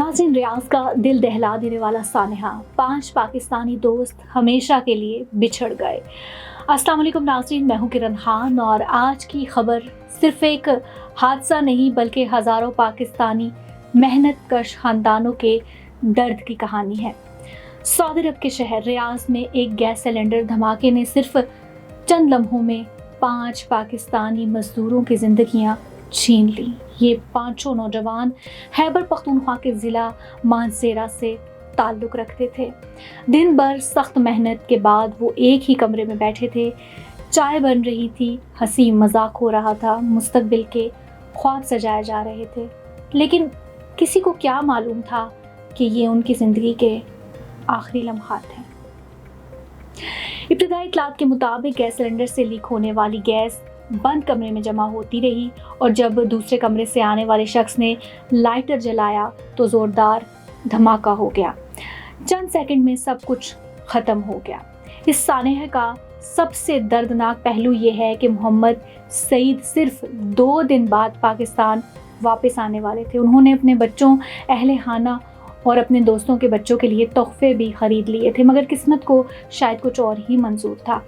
नाज़रीन, रियाज का दिल दहला देने वाला सानहा, 5 पाकिस्तानी दोस्त हमेशा के लिए बिछड़ गए। अस्सलाम वालेकुम नाज़रीन, मैं हूं किरण खान और आज की खबर सिर्फ एक हादसा नहीं बल्कि हज़ारों पाकिस्तानी मेहनत कश खानदानों के दर्द की कहानी है। सऊदी अरब के शहर रियाज में एक गैस सिलेंडर धमाके ने सिर्फ चंद लम्हों में 5 पाकिस्तानी मजदूरों की ज़िंदगियां छीन ली। ये पांचों नौजवान खैबर पख्तूनख्वा के ज़िला मानसेरा से ताल्लुक़ रखते थे। दिन भर सख्त मेहनत के बाद वो एक ही कमरे में बैठे थे। चाय बन रही थी, हंसी मजाक हो रहा था, मुस्तकबिल के ख्वाब सजाए जा रहे थे, लेकिन किसी को क्या मालूम था कि ये उनकी ज़िंदगी के आखिरी लम्हात हैं। इब्तदाई इत्तलात के मुताबिक गैस सिलेंडर से लीक होने वाली गैस बंद कमरे में जमा होती रही और जब दूसरे कमरे से आने वाले शख्स ने लाइटर जलाया तो ज़ोरदार धमाका हो गया। चंद सेकंड में सब कुछ ख़त्म हो गया। इस सानहे का सबसे दर्दनाक पहलू ये है कि मोहम्मद सईद सिर्फ 2 दिन बाद पाकिस्तान वापस आने वाले थे। उन्होंने अपने बच्चों, अहले खाना और अपने दोस्तों के बच्चों के लिए तोहफे भी ख़रीद लिए थे, मगर किस्मत को शायद कुछ और ही मंजूर था।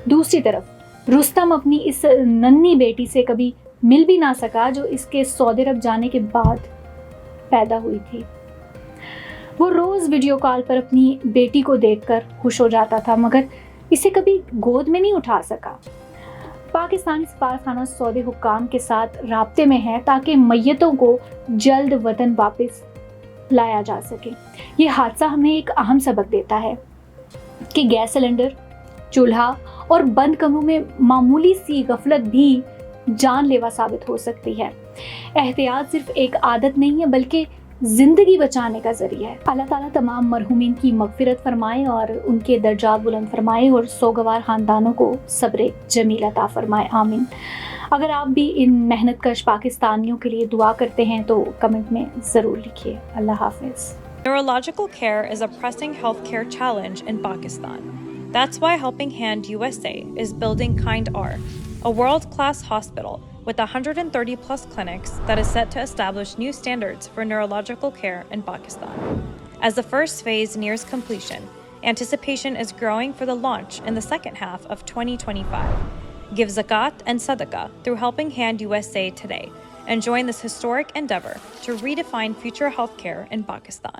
दूसरी तरफ रुस्तम अपनी इस नन्ही बेटी से कभी मिल भी ना सका जो इसके सऊदी अरब जाने के बाद पैदा हुई थी। वो रोज़ वीडियो कॉल पर अपनी बेटी को देखकर खुश हो जाता था, मगर इसे कभी गोद में नहीं उठा सका। पाकिस्तानी सफारतखाना सऊदी हुक्काम के साथ राब्ते में है ताकि मैयतों को जल्द वतन वापस लाया जा सके। ये हादसा हमें एक अहम सबक देता है कि गैस सिलेंडर, चूल्हा और बंद कमरों में मामूली सी गफलत भी जानलेवा साबित हो सकती है। एहतियात सिर्फ एक आदत नहीं है बल्कि ज़िंदगी बचाने का ज़रिया है। अल्लाह ताला तमाम मरहूमीन की मग़फ़िरत फरमाए और उनके दर्जात बुलंद फरमाए और सोगवार ख़ानदानों को सब्र जमील अता फरमाए, आमीन। अगर आप भी इन मेहनत कश पाकिस्तानियों के लिए दुआ करते हैं तो कमेंट में ज़रूर लिखिए। अल्लाह हाफ़िज़। Neurological care is a pressing healthcare challenge in Pakistan. That's why Helping Hand USA is building Kind R, a world-class hospital with 130 plus clinics that is set to establish new standards for neurological care in Pakistan. As the first phase nears completion, anticipation is growing for the launch in the second half of 2025. Give zakat and sadaqah through Helping Hand USA today and join this historic endeavor to redefine future healthcare in Pakistan.